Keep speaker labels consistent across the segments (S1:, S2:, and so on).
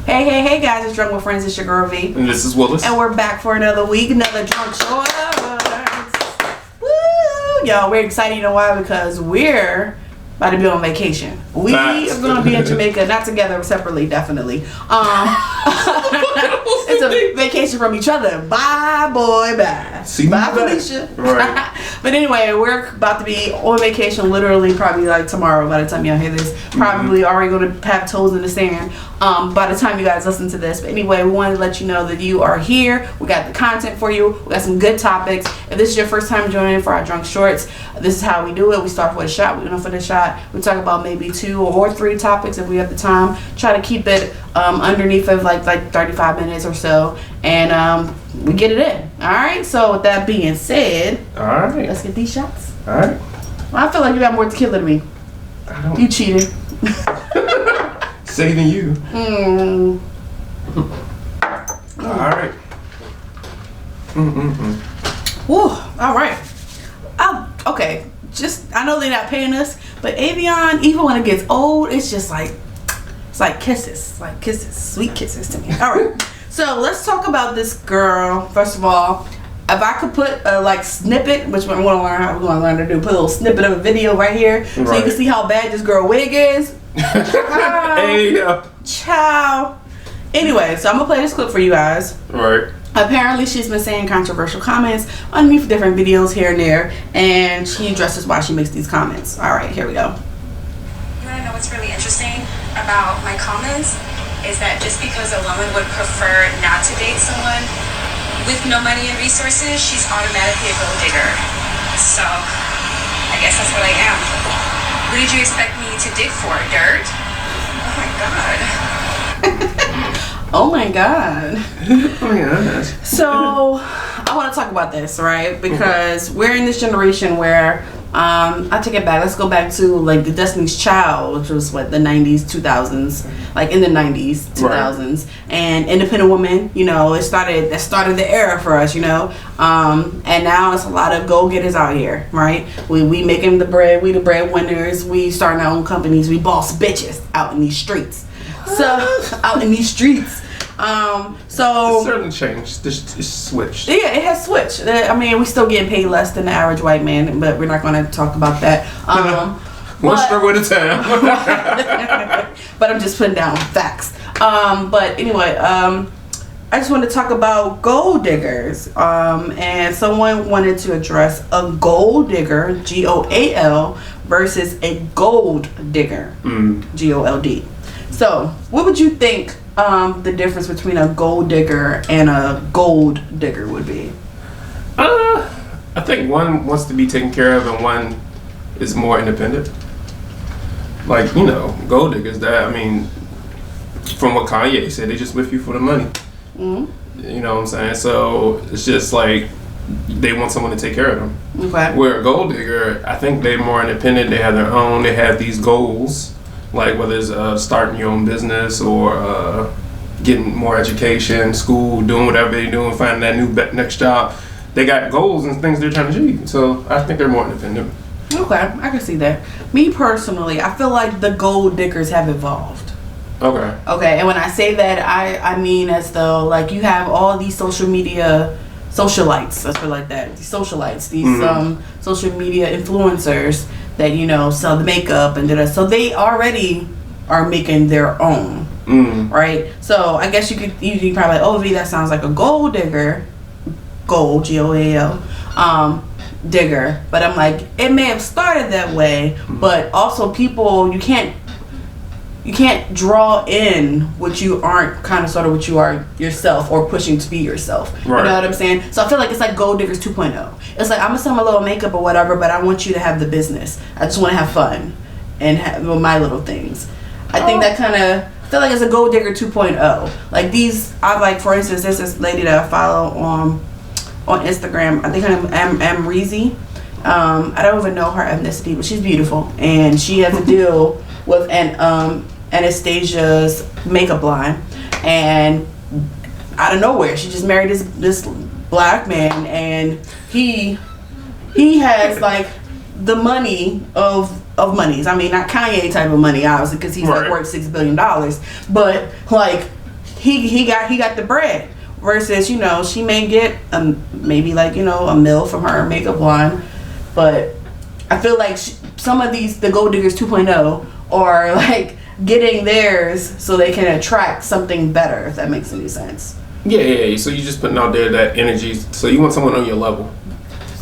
S1: Hey guys, it's Drunk with Friends. It's your girl V.
S2: And this is Willis.
S1: And we're back for another week, another Drunk Shorts. Woo! Yo, we're excited, you know why? Because we're about to be on vacation. We are going to be in Jamaica, not together, separately, definitely. It's a vacation from each other. Bye, boy, bye.
S2: See
S1: bye,
S2: you
S1: Felicia.
S2: Right.
S1: But anyway, we're about to be on vacation literally probably like tomorrow by the time y'all hear this. Probably already going to have toes in the sand by the time you guys listen to this. But anyway, we wanted to let you know that you are here. We got the content for you. We got some good topics. If this is your first time joining for our Drunk Shorts, this is how we do it. We start with a shot. We go for the shot. We talk about maybe 2 or 3 topics if we have the time. Try to keep it underneath of like 35 minutes or so. And we get it in. Alright, so with that being said,
S2: alright,
S1: let's get these shots.
S2: Alright.
S1: Well, I feel like you got more tequila than me.
S2: I don't.
S1: You cheated.
S2: Saving you. Alright.
S1: Woo, alright. Okay, just, I know they're not paying us, but Avion, even when it gets old, it's just like, it's like kisses. Like kisses. Sweet kisses to me. Alright. So let's talk about this girl. First of all, if I could put a like snippet, which we're going to learn how we're going to learn to do, put a little snippet of a video right here, so you can see how bad this girl wig is.
S2: Hey,
S1: Ciao. Anyway, so I'm gonna play this clip for you guys.
S2: Right.
S1: Apparently, she's been saying controversial comments underneath different videos here and there, and she addresses why she makes these comments. All right, here we go.
S3: You want to know what's really interesting about my comments? Is that just because a woman would prefer not to date someone with no money and resources, she's automatically a gold digger. So, I guess that's what I am. What did you expect me to dig for? Dirt? Oh my god.
S1: Oh my god.
S2: Oh yeah.
S1: So, I want to talk about this, right? Because we're in this generation where I take it back. Let's go back to like the Destiny's Child, which was what, the 90s, 2000s, like in the 90s, 2000s, right. And Independent Woman. You know, that started the era for us. You know, and now it's a lot of go getters out here, right? We making the bread. We the breadwinners. We starting our own companies. We boss bitches out in these streets. So out in these streets. So
S2: it's certainly changed. It's switched.
S1: Yeah, it has switched. I mean, we still getting paid less than the average white man, but we're not going to talk about that.
S2: One struggle at a time.
S1: But I'm just putting down facts. But anyway, I just want to talk about gold diggers. And someone wanted to address a gold digger, GOAL, versus a gold digger, GOLD. So, what would you think the difference between a gold digger and a gold digger would be?
S2: I think one wants to be taken care of and one is more independent. Like, you know, gold diggers, that, I mean, from what Kanye said, they just with you for the money. Mm-hmm. You know what I'm saying? So, it's just like, they want someone to take care of them.
S1: Okay.
S2: Where a gold digger, I think they're more independent, they have their own, they have these goals. Like whether it's starting your own business or getting more education, school, doing whatever they're doing, finding that new next job. They got goals and things they're trying to achieve. So I think they're more independent.
S1: Okay, I can see that. Me personally, I feel like the gold diggers have evolved.
S2: Okay.
S1: Okay, and when I say that, I mean as though like you have all these social media socialites, let's put it like that. These socialites, these social media influencers that, you know, sell the makeup and so they already are making their own, right? So I guess you could probably like, oh, V, that sounds like a gold digger, gold, GOAL, digger. But I'm like, it may have started that way, but also people, you can't draw in what you aren't kind of sort of what you are yourself or pushing to be yourself. Right. You know what I'm saying? So I feel like it's like Gold Diggers 2.0. It's like I'm gonna sell my little makeup or whatever, but I want you to have the business. I just want to have fun and have my little things. I think that kind of I feel like it's a Gold Digger 2.0. Like these, I like, for instance, there's this lady that I follow on Instagram. I think her name is Amrezy. I don't even know her ethnicity, but she's beautiful, and she has a deal with Anastasia's makeup line, and out of nowhere she just married this black man, and he has like the money of monies. I mean, not Kanye type of money, obviously, because he's like worth $6 billion, but like he got the bread. Versus, you know, she may get maybe like, you know, a meal from her makeup line, but I feel like some of the gold diggers 2.0 are like getting theirs so they can attract something better, if that makes any sense.
S2: Yeah. So you're just putting out there that energy. So you want someone on your level.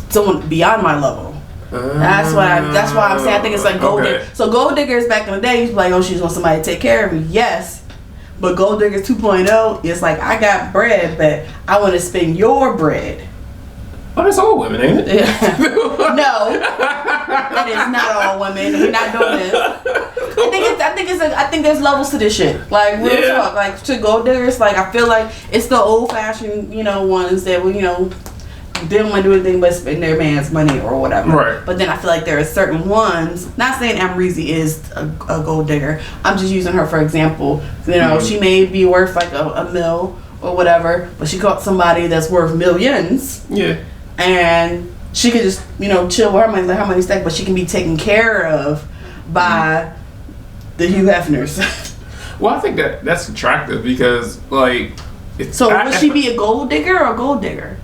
S1: Someone beyond my level. That's why I'm saying I think it's like gold diggers. So gold diggers back in the day, you like, oh, she's want somebody to take care of me. Yes. But gold diggers 2.0 is like, I got bread, but I want to spend your bread.
S2: Oh, that's all women, ain't it?
S1: Yeah. No, that is not all women. We're not doing this. I think there's levels to this shit. Like real talk. Like to gold diggers, like I feel like it's the old fashioned, you know, ones that will, you know, didn't want to do anything but spend their man's money or whatever.
S2: Right.
S1: But then I feel like there are certain ones. Not saying Amrezy is a gold digger. I'm just using her for example. You know, she may be worth like a mil or whatever, but she caught somebody that's worth millions.
S2: Yeah.
S1: And she could just, you know, chill with her money, let her money stack, but she can be taken care of by the Hugh Hefners.
S2: Well, I think that's attractive because, like,
S1: would she be a gold digger or a gold digger?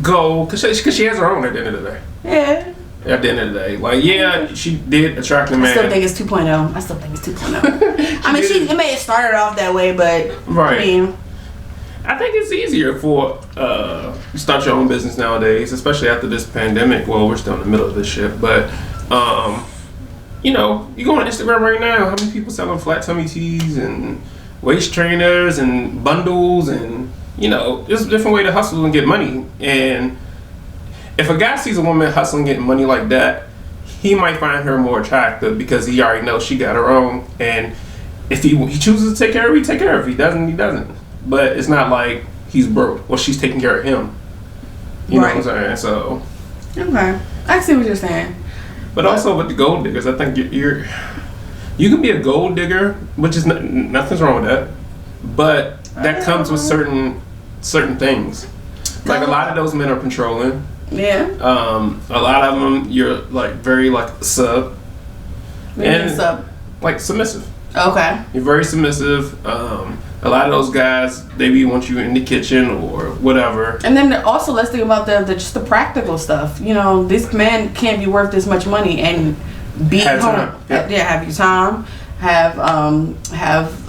S2: Gold, because she has her own at the end of the day.
S1: Yeah.
S2: At the end of the day, like, yeah, she did attract a man.
S1: I still think it's 2.0. I mean, it may have started off that way, but
S2: right.
S1: I
S2: think it's easier for start your own business nowadays, especially after this pandemic. Well, we're still in the middle of this shit, but you know, you go on Instagram right now. How many people selling flat tummy tees and waist trainers and bundles and, you know, there's a different way to hustle and get money. And if a guy sees a woman hustling, getting money like that, he might find her more attractive because he already knows she got her own. And if he chooses to take care of her, he take care of her. If he doesn't, he doesn't. But it's not like he's broke. Well, she's taking care of him. You know what I'm saying? So.
S1: Okay, I see what you're saying.
S2: But also with the gold diggers, I think you can be a gold digger, which is nothing's wrong with that. But that comes with certain things. Like a lot of those men are controlling.
S1: Yeah.
S2: A lot of them you're like very like sub.
S1: Sub.
S2: Like submissive.
S1: Okay.
S2: You're very submissive. A lot of those guys, they want you in the kitchen or whatever.
S1: And then also let's think about just the practical stuff. You know, this man can't be worth this much money and be
S2: have
S1: home.
S2: Time. Yep.
S1: Yeah, have your time. Have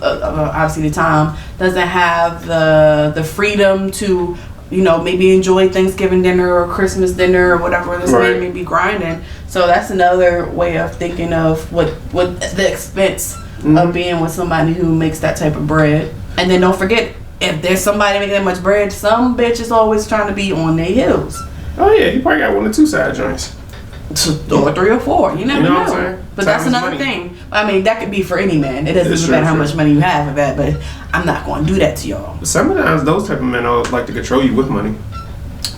S1: obviously the time. Doesn't have the freedom to, you know, maybe enjoy Thanksgiving dinner or Christmas dinner or whatever this man may be grinding. So that's another way of thinking of what the expense of being with somebody who makes that type of bread. And then don't forget, if there's somebody making that much bread, some bitch is always trying to be on their heels.
S2: Oh yeah, you probably got 1 or 2 side joints.
S1: Or 3 or 4. You never know.
S2: What I'm saying?
S1: But that's another thing. I mean, that could be for any man. It doesn't matter how much money you have of that, but I'm not going to do that to y'all.
S2: Sometimes those type of men like to control you with money.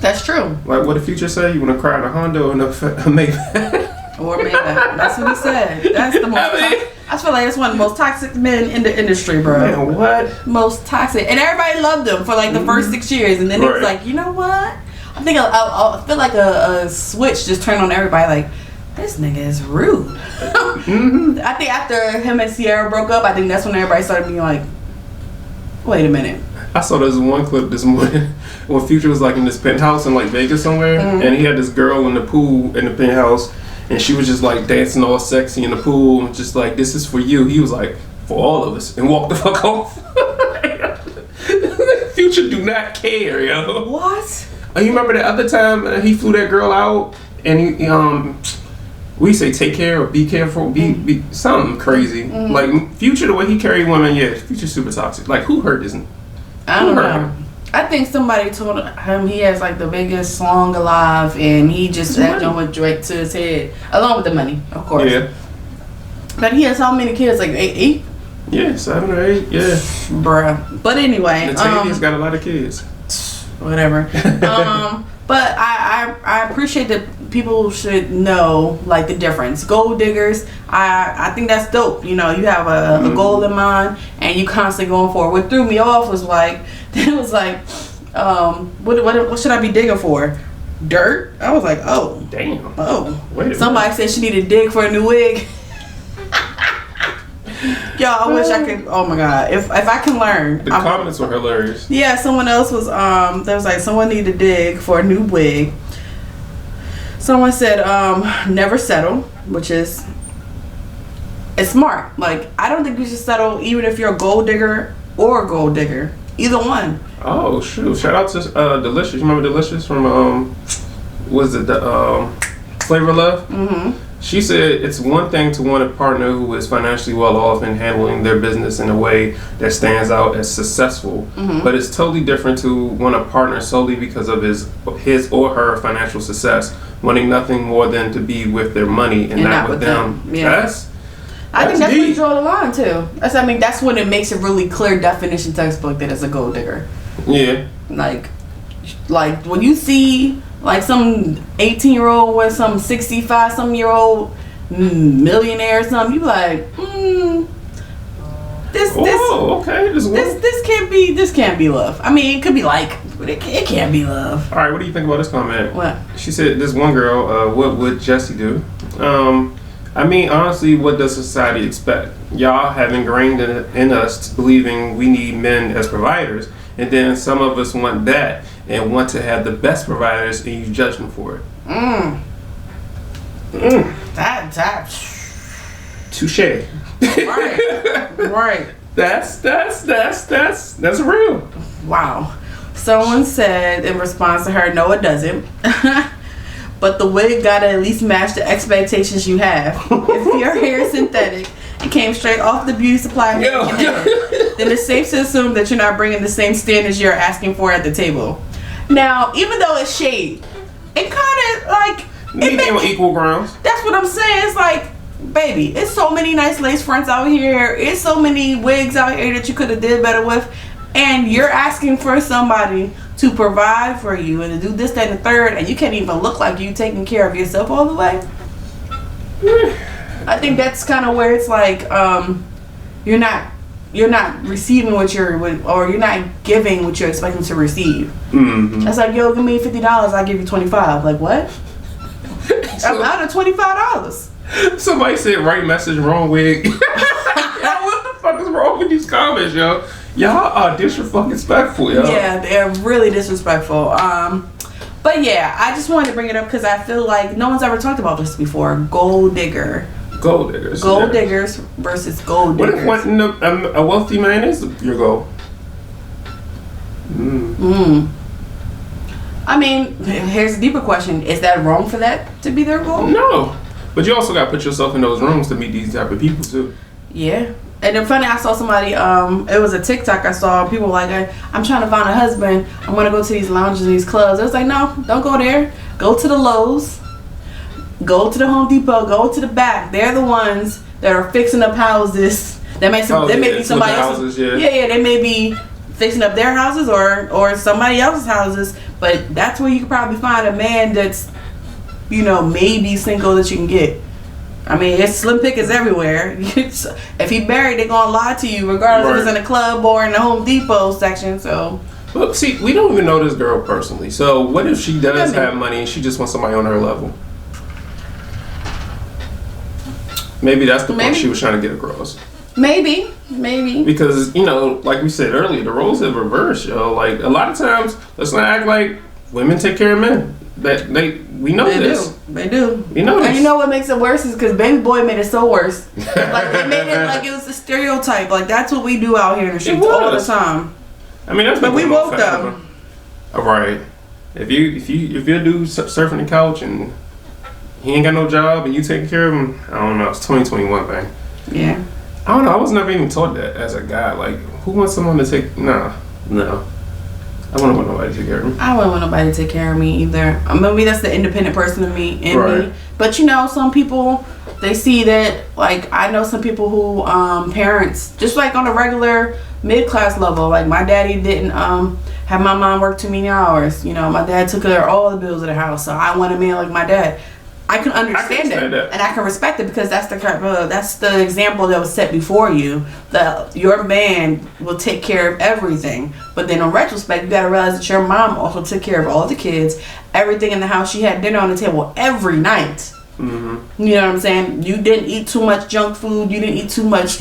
S1: That's true.
S2: Like what the Future say? You want to cry in a Honda or a Maybach?
S1: Or Maybach. That's what he said. That's the most. I feel like it's one of the most toxic men in the industry, bro.
S2: Man, what?
S1: Most toxic, and everybody loved him for like the first 6 years, and then it was like, you know what? I think I feel like a switch just turned on everybody. Like, this nigga is rude. I think after him and Sierra broke up, I think that's when everybody started being like, wait a minute.
S2: I saw this one clip this morning when Future was like in this penthouse in like Vegas somewhere, and he had this girl in the pool in the penthouse, and she was just like dancing all sexy in the pool, and just like, this is for you. He was like, for all of us, and walked the fuck off. Future do not care, yo.
S1: What?
S2: Oh, you remember the other time he flew that girl out, and he we say take care or be careful, be something crazy. Like Future, the way he carried women, yeah, Future's super toxic. Like who hurt this?
S1: I don't know. I think somebody told him he has like the biggest song alive, and he just had on with Drake to his head, along with the money, of course.
S2: Yeah.
S1: But he has how many kids? Like 8?
S2: Yeah, 7 or 8. Yeah.
S1: Bruh. But anyway,
S2: Natavia's got a lot of kids.
S1: Whatever. But I appreciate that people should know like the difference. Gold diggers, I think that's dope. You know, you have a goal in mind and you constantly going for it. What threw me off was like, it was like, what should I be digging for? Dirt? I was like, oh.
S2: Damn.
S1: Oh.
S2: Wait a
S1: Somebody
S2: minute.
S1: said she needed to dig for a new wig. Y'all, I wish I could. Oh my god, if I can learn.
S2: The comments were hilarious.
S1: Yeah, someone else was there was like someone need to dig for a new wig. Someone said never settle, which is it's smart. Like I don't think you should settle even if you're a gold digger or a gold digger. Either one.
S2: Oh shoot! Shout out to Delicious. You remember Delicious from was it the Flavor Love?
S1: Mm-hmm.
S2: She said it's one thing to want a partner who is financially well off and handling their business in a way that stands out as successful, but it's totally different to want a partner solely because of his or her financial success, wanting nothing more than to be with their money and not with them.
S1: Yeah. I think that's when you draw the line too. That's when it makes a really clear definition textbook that it's a gold digger.
S2: Yeah.
S1: Like when you see like some 18-year-old with some 65-some-year-old millionaire or something, you be like, this can't be love. I mean, it could be like, but it can't be love.
S2: All right, what do you think about this comment?
S1: What?
S2: She said, this one girl, what would Jesse do? I mean, honestly, what does society expect? Y'all have ingrained in us believing we need men as providers, and then some of us want that and want to have the best providers, and you judge them for it.
S1: That.
S2: Touche.
S1: Right.
S2: That's real.
S1: Wow. Someone said in response to her, no, it doesn't. But the wig gotta at least match the expectations you have. If your hair is synthetic, it came straight off the beauty supply mannequin, then it's safe to assume that you're not bringing the same standards you're asking for at the table. Now, even though it's shade, it kind of like
S2: Maybe on equal grounds.
S1: That's what I'm saying. It's like, baby, it's so many nice lace fronts out here. It's so many wigs out here that you could have did better with, and you're asking for somebody to provide for you and to do this, that, and the third, and you can't even look like you taking care of yourself all the way. I think that's kind of where it's like you're not receiving what or you're not giving what you're expecting to receive.
S2: Mm-hmm.
S1: That's like, yo, give me $50, I'll give you $25. Like, what? I'm out of $25.
S2: Somebody said right message, wrong wig. Yo, what the fuck is wrong with these comments, yo? Y'all are disrespectful, yo.
S1: Yeah, they're really disrespectful. But yeah, I just wanted to bring it up because I feel like no one's ever talked about this before. Gold digger.
S2: Gold diggers.
S1: Gold diggers versus gold diggers.
S2: What if a wealthy man is your goal?
S1: I mean, here's a deeper question. Is that wrong for that to be their goal?
S2: No. But you also got to put yourself in those rooms to meet these type of people, too.
S1: Yeah. And then funny, I saw somebody, it was a TikTok I saw, people like, I'm trying to find a husband. I'm going to go to these lounges and these clubs. I was like, no, don't go there. Go to the Lowe's. Go to the Home Depot. Go to the back. They're the ones that are fixing up houses. That may be somebody else's. They may be fixing up their houses or somebody else's houses. But that's where you can probably find a man that's, maybe single that you can get. I mean, it's slim pickings everywhere. If he married, they're gonna lie to you, regardless if it's in a club or in the Home Depot section. So,
S2: well, see, we don't even know this girl personally. So, what if she does have money and she just wants somebody on her level? Maybe that's the point she was trying to get across.
S1: Maybe.
S2: Because like we said earlier, the roles have reversed, yo. Like a lot of times, let's not act like women take care of men. We know this.
S1: They do.
S2: You know this.
S1: And you know what makes it worse is because Baby Boy made it so worse. Like they made it like it was a stereotype. Like that's what we do out here in the streets all the time.
S2: I mean, that's.
S1: But we woke them.
S2: All right. If you do surfing the couch and he ain't got no job and you taking care of him, I don't know. It's 2021, man.
S1: Yeah.
S2: I don't know. I was never even taught that as a guy. Like, who wants someone to take? No. I wouldn't want nobody to take care of me.
S1: I wouldn't want nobody to take care of me either. Maybe that's the independent person in me. But some people, they see that, like, I know some people who, parents, just like on a regular mid-class level, like my daddy didn't have my mom work too many hours. My dad took care of all the bills of the house, so I want a man like my dad. I can understand it, and I can respect it because that's the example that was set before you. That your man will take care of everything, but then in retrospect, you gotta realize that your mom also took care of all the kids, everything in the house. She had dinner on the table every night.
S2: Mm-hmm.
S1: You know what I'm saying? You didn't eat too much junk food. You didn't eat too much,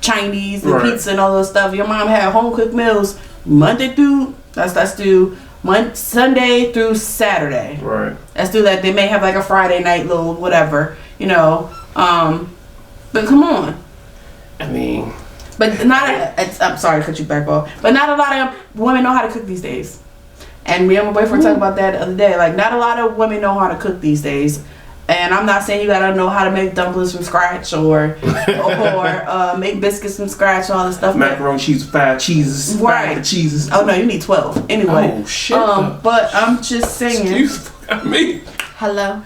S1: Chinese and pizza and all those stuff. Your mom had home cooked meals Monday through Sunday through Saturday.
S2: Right.
S1: Let's do that. They may have like a Friday night little whatever, But come on.
S2: I mean,
S1: but I'm sorry to cut you back off. But not a lot of women know how to cook these days. And me and my boyfriend talked about that the other day. Like, not a lot of women know how to cook these days. And I'm not saying you gotta know how to make dumplings from scratch or make biscuits from scratch, all this stuff.
S2: Macaroni cheese, 5 cheeses,
S1: right?
S2: 5 cheeses.
S1: Oh no, you need 12 anyway.
S2: Oh shit.
S1: But I'm just saying.
S2: Excuse me.
S1: Hello.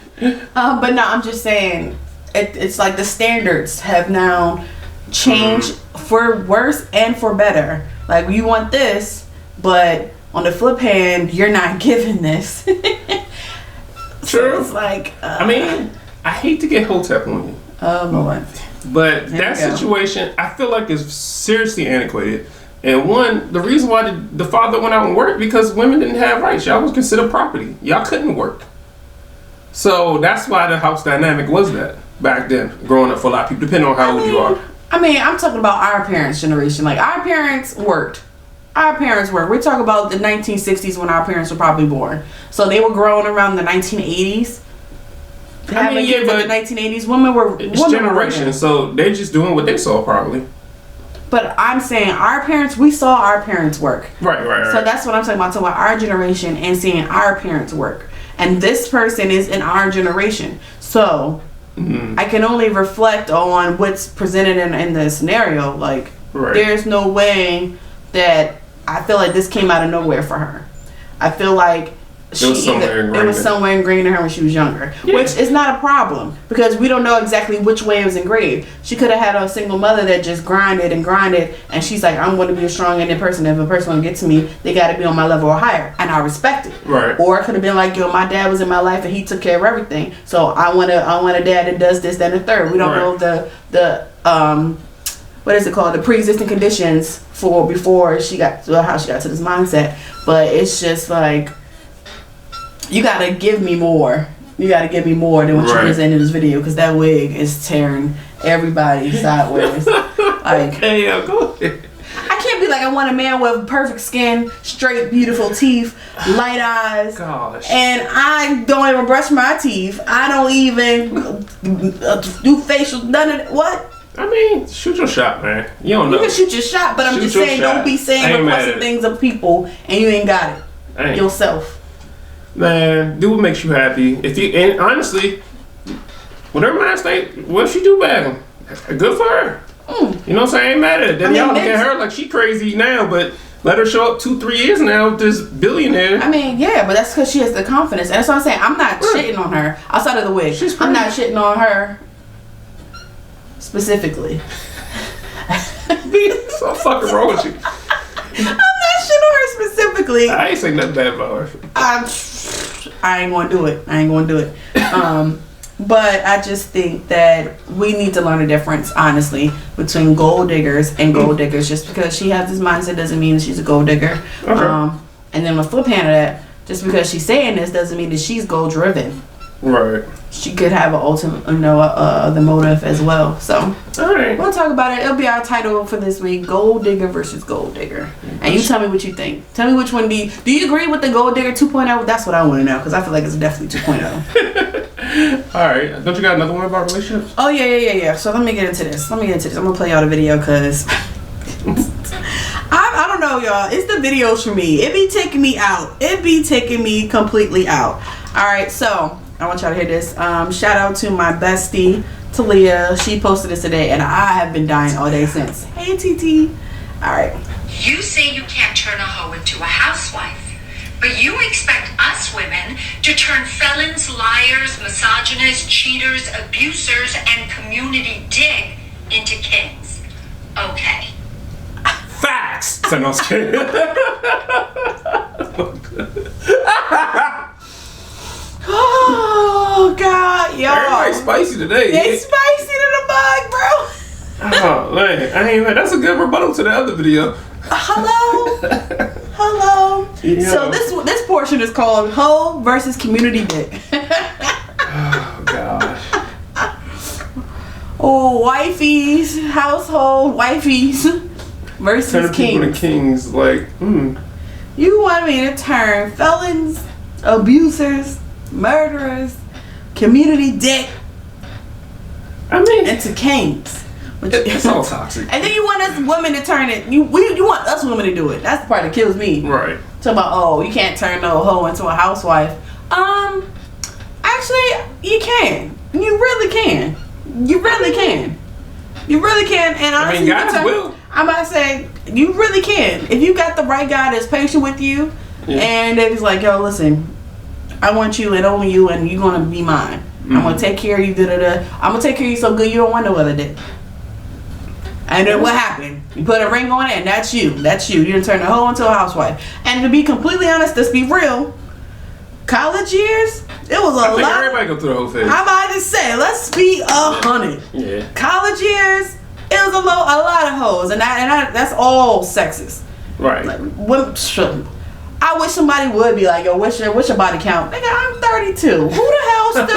S1: But no, I'm just saying. It's like the standards have now changed for worse and for better. Like, you want this, but on the flip hand, you're not giving this.
S2: True.
S1: So it's like,
S2: I mean, I hate to get hotep on you.
S1: Oh Lord.
S2: But that situation, I feel like, is seriously antiquated. And the reason why the father went out and worked, because women didn't have rights. Y'all was considered property. Y'all couldn't work. So that's why the house dynamic was that back then, growing up for a lot of people, depending on how old you are.
S1: I mean, I'm talking about our parents' generation. Like, our parents worked. We're talking about the 1960s when our parents were probably born. So they were growing around the 1980s.
S2: I mean, yeah, but
S1: in the 1980s, women were
S2: generation, so they're just doing what they saw probably.
S1: But I'm saying we saw our parents work.
S2: Right.
S1: So that's what I'm talking about our generation and seeing our parents work. And this person is in our generation. So I can only reflect on what's presented in the scenario. Like, there's no way that I feel like this came out of nowhere for her. I feel like it was somewhere ingrained in her when she was younger, which is not a problem because we don't know exactly which way it was engraved. She could have had a single mother that just grinded, and she's like, I'm going to be a strong independent person. If a person want to get to me, they got to be on my level or higher, and I respect it.
S2: Right.
S1: Or it could have been like, my dad was in my life and he took care of everything, so I want a dad that does this, that, and the third. We don't know the what is it called, the pre-existing conditions for before she got to how she got to this mindset. But it's just like, you gotta give me more. You gotta give me more than what you presented in this video, because that wig is tearing everybody sideways. Like,
S2: hey, go ahead.
S1: I can't be like, I want a man with perfect skin, straight, beautiful teeth, light eyes, and I don't even brush my teeth. I don't even do facial, none of that. What?
S2: I mean, shoot your shot, man. You don't know.
S1: You can shoot your shot, but I'm just saying, don't be saying requesting things of people and you ain't got it yourself.
S2: Man, do what makes you happy. And honestly, whatever man state, what she do bag him, good for her. You know what I'm saying? I ain't mad at it. Then y'all look at her like she crazy now, but let her show up 2-3 years now with this billionaire.
S1: I mean, yeah, but that's because she has the confidence. And that's what I'm saying. I'm not shitting on her outside of the wig. I'm not shitting on her specifically.
S2: So fucking wrong with you.
S1: I'm not shitting on her specifically.
S2: I ain't saying nothing bad about her.
S1: I ain't gonna do it. But I just think that we need to learn the difference, honestly, between gold diggers and gold diggers. Just because she has this mindset doesn't mean that she's a gold digger. Okay. And then the flip hand of that, just because she's saying this doesn't mean that she's gold driven.
S2: Right.
S1: She could have an ultimate, the motive as well. So,
S2: all right,
S1: we'll talk about it. It'll be our title for this week: Gold Digger versus Gold Digger. And you tell me what you think. Tell me which one do you agree with the Gold Digger 2.0? That's what I want to know, because I feel like it's definitely 2.0.
S2: All right, don't you got another one about relationships?
S1: Oh yeah. So let me get into this. I'm gonna play y'all the video because I don't know, y'all. It's the videos for me. It be taking me out. It be taking me completely out. All right, so I want y'all to hear this. Shout out to my bestie, Talia. She posted this today, and I have been dying all day since. Hey, TT. All right.
S4: You say you can't turn a hoe into a housewife, but you expect us women to turn felons, liars, misogynists, cheaters, abusers, and community dig into kings. Okay.
S2: Facts! So no, I'm just kidding.
S1: Oh God, y'all!
S2: Everybody's spicy today.
S1: They spicy to the bug, bro.
S2: Oh man, that's a good rebuttal to the other video.
S1: Hello. Yeah. So this portion is called Hoe versus Community Dick.
S2: Oh God.
S1: Oh, wifeys, household wifeys versus
S2: Turning people to
S1: kings.
S2: kings, like,
S1: You want me to turn felons, abusers, murderers, community dick
S2: I mean,
S1: into kings?
S2: it's all toxic.
S1: And then you want us women to turn it. You want us women to do it. That's the part that kills me.
S2: Right.
S1: Talking about, oh, you can't turn no hoe into a housewife. Actually, you can. You really can. You really can. You really can. And honestly,
S2: I mean, guys will.
S1: I'm about to say, you really can. If you got the right guy that's patient with you, and it's like, yo, listen, I want you and only you, and you're gonna be mine. I'm gonna take care of you. I'm gonna take care of you so good you don't want no other dick. And then what happened? You put a ring on it, and that's you. That's you. You done turned the hoe into a housewife. And to be completely honest, let's be real. College years, it was a lot.
S2: Everybody go through the whole phase.
S1: I'm about to say, let's be 100.
S2: Yeah.
S1: College years, it was a lot of hoes, and that's all sexist.
S2: Right.
S1: Like, I wish somebody would be like, yo, what's your body count? Nigga, I'm 32. Who the hell still?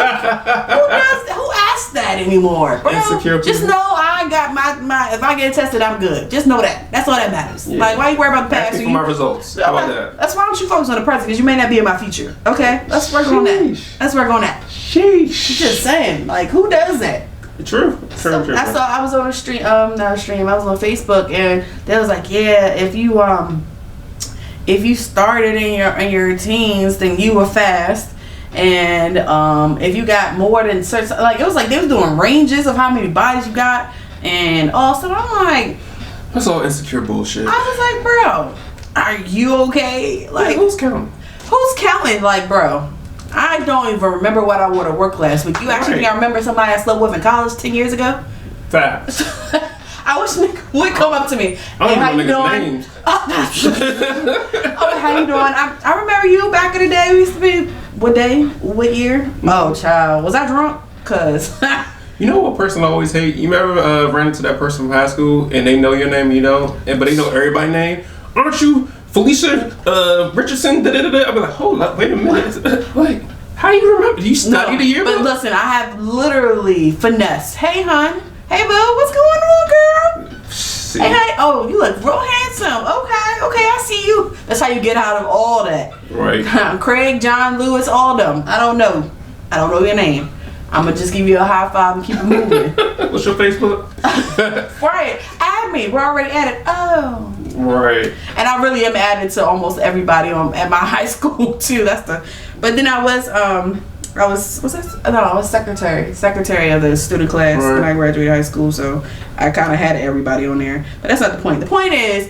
S1: who asks that anymore? Bro,
S2: Insecure
S1: just
S2: people.
S1: know I got my. If I get tested, I'm good. Just know that. That's all that matters.
S2: Yeah.
S1: Like, why you worry about the past?
S2: Asking for my results. How about that?
S1: That's why don't you focus on the present, because you may not be in my future. Okay, let's work on that.
S2: Sheesh.
S1: Let's work on that.
S2: Sheesh.
S1: Just saying, like, who does that?
S2: True.
S1: So I was on a stream. Not a stream. I was on Facebook, and they was like, yeah, if you started in your teens, then you were fast. And if you got more than certain, like, it was like they was doing ranges of how many bodies you got, and also I'm like,
S2: that's all insecure bullshit.
S1: I was like, bro, are you okay? Like,
S2: who's counting?
S1: Who's counting? Like, bro, I don't even remember what I wore to work last week. You actually think I remember somebody I slept with in college 10 years ago?
S2: Facts.
S1: I wish nigga would come up to me.
S2: I don't
S1: Hey, how you
S2: even know
S1: doing?
S2: niggas' names.
S1: Oh, how you doing? I remember you back in the day. We used to be, what day? What year? Oh, child. Was I drunk? Cause
S2: You know what person I always hate? You remember ran into that person from high school and they know your name, you know, but they know everybody's name. Aren't you Felicia Richardson? Da-da-da-da. I'll be like, hold up, wait a minute. Like, how do you remember? Do you study the year?
S1: But listen, I have literally finesse. Hey, hon. Hey, boo. What's going on, girl?
S2: See,
S1: Hey, oh, you look real handsome. Okay, I see you. That's how you get out of all that.
S2: right.
S1: Craig, John, Lewis, all them. I don't know your name. I'm gonna just give you a high five and keep it moving.
S2: What's your Facebook?
S1: Right, add me. We're already added. Oh,
S2: Right.
S1: and I really am added to almost everybody at my high school too. But then I was secretary of the student class when I graduated high school, so I kind of had everybody on there. But that's not the point. The point is,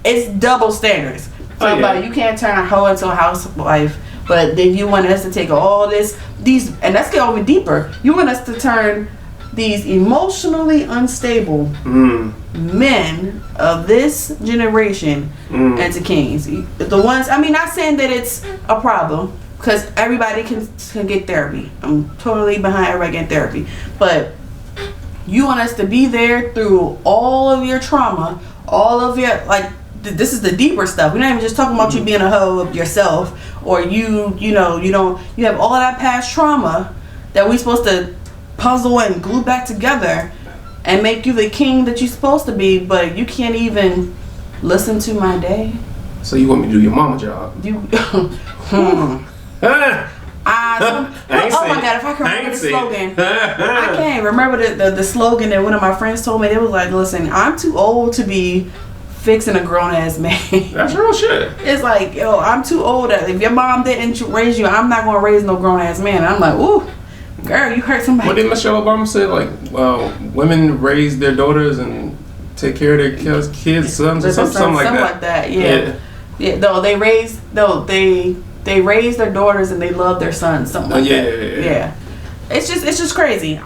S1: it's double standards. So you can't turn a hoe into a housewife, but then you want us to take all these, and let's get even deeper. You want us to turn these emotionally unstable men of this generation into kings. The ones, I mean, not saying that it's a problem, because everybody can get therapy. I'm totally behind everybody getting therapy. But you want us to be there through all of your trauma, all of your, like, this is the deeper stuff. We're not even just talking about you being a hoe of yourself, or you have all of that past trauma that we're supposed to puzzle and glue back together and make you the king that you're supposed to be, but you can't even listen to my day.
S2: So you want me to do your mama job?
S1: You
S2: I ain't
S1: oh my
S2: saying
S1: god, if I can remember the slogan. I
S2: I
S1: can't remember the slogan that one of my friends told me. They was like, listen, I'm too old to be fixing a grown ass man.
S2: That's real shit.
S1: It's like, yo, I'm too old. If your mom didn't raise you, I'm not gonna raise no grown ass man. And I'm like, ooh, girl, you hurt somebody.
S2: What did Michelle Obama say? Like, women raise their daughters and take care of their kids, sons, or something like that.
S1: Yeah. No, they raise their daughters and they love their sons. Something like that. Yeah. It's just crazy.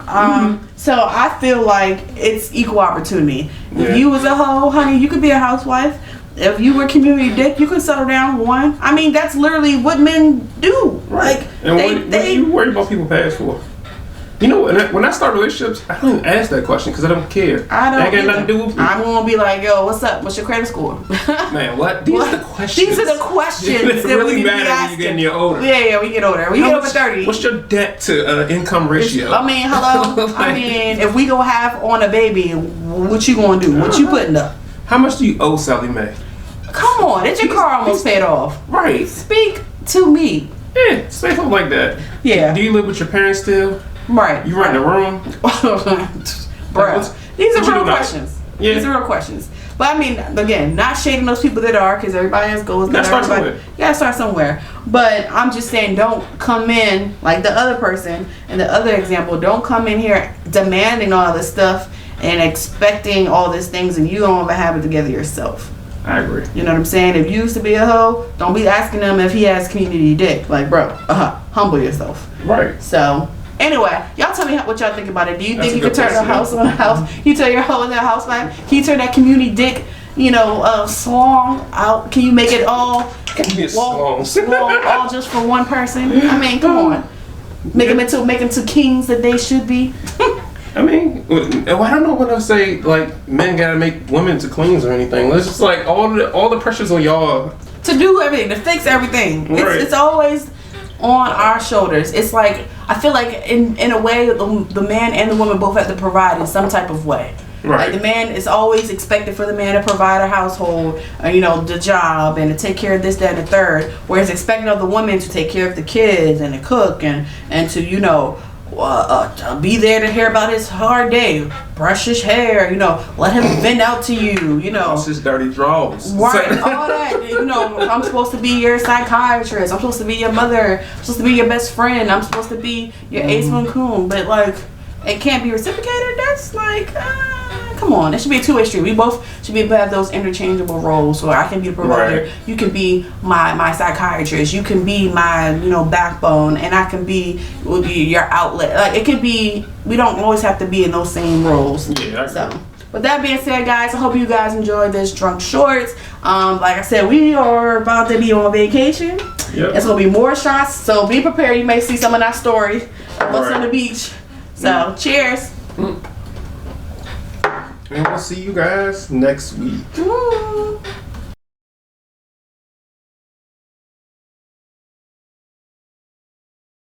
S1: So I feel like it's equal opportunity. If you was a hoe, honey, you could be a housewife. If you were community dick, you could settle down one. I mean, that's literally what men do.
S2: Right.
S1: Like,
S2: and what do you worry about people past for? You know, when I start relationships, I don't even ask that question because I don't care.
S1: I don't.
S2: That ain't got nothing to do with me.
S1: I'm gonna be like, yo, what's up? What's your credit score?
S2: Man, what? These are the questions.
S1: These are the questions
S2: It
S1: that
S2: really
S1: we need to be
S2: matter when
S1: asking.
S2: you get in your older.
S1: Yeah, we get older. We get over 30.
S2: What's your debt to income ratio?
S1: I mean, hello. I mean, if we gonna have on a baby, what you gonna do? What you putting up?
S2: How much do you owe Sally Mae?
S1: Come on, it's your car almost paid off.
S2: Right.
S1: Speak to me.
S2: Yeah, say something like that.
S1: Yeah.
S2: Do you live with your parents still?
S1: Right.
S2: You rent a room?
S1: Bro, these are
S2: what you
S1: real
S2: do now?
S1: questions.
S2: Yeah.
S1: These are real questions. But I mean, again, not shading those people that are, because everybody has goals.
S2: Gotta start
S1: everybody-
S2: somewhere.
S1: You gotta start somewhere. But I'm just saying, don't come in like the other person in the other example. Don't come in here demanding all this stuff and expecting all these things, and you don't even have it together yourself.
S2: I agree.
S1: You know what I'm saying? If you used to be a hoe, don't be asking him if he has community dick. Like, bro, humble yourself.
S2: Right.
S1: So, anyway, y'all tell me what y'all think about it. Do you
S2: That's
S1: think
S2: a
S1: you could
S2: good
S1: turn a
S2: question.
S1: house on a house? You turn your hoe into a housewife? Can you turn that community dick, song out? Can you make it all
S2: Give me a song.
S1: all just for one person? I mean, come on. Make them to kings that they should be.
S2: I mean, I don't know what I say. Like, men gotta make women to queens or anything. It's just like all the pressures on y'all.
S1: To do everything, to fix everything.
S2: Right.
S1: It's always on our shoulders. It's like, I feel like in a way, the man and the woman both have to provide in some type of way.
S2: Right.
S1: Like, the man is always expected for the man to provide a household, the job, and to take care of this, that, and the third. Whereas expecting of the woman to take care of the kids and to cook and to be there to hear about his hard day, brush his hair, let him vent out to you,
S2: It's just dirty draws.
S1: Right, all that. I'm supposed to be your psychiatrist. I'm supposed to be your mother. I'm supposed to be your best friend. I'm supposed to be your ace von coon. But like, it can't be reciprocated. That's like, come on. It should be a two-way street. We both should be able to have those interchangeable roles. So I can be the provider.
S2: Right.
S1: You can be my psychiatrist. You can be my backbone, and I can be your outlet. Like, it could be. We don't always have to be in those same roles.
S2: Yeah, I agree.
S1: So, with that being said, guys, I hope you guys enjoyed this Drunk Shorts. Like I said, we are about to be on vacation.
S2: Yep.
S1: It's gonna be more shots, so be prepared. You may see some of that story of us
S2: Right.
S1: on the beach. So, cheers.
S2: And we'll see you guys next week.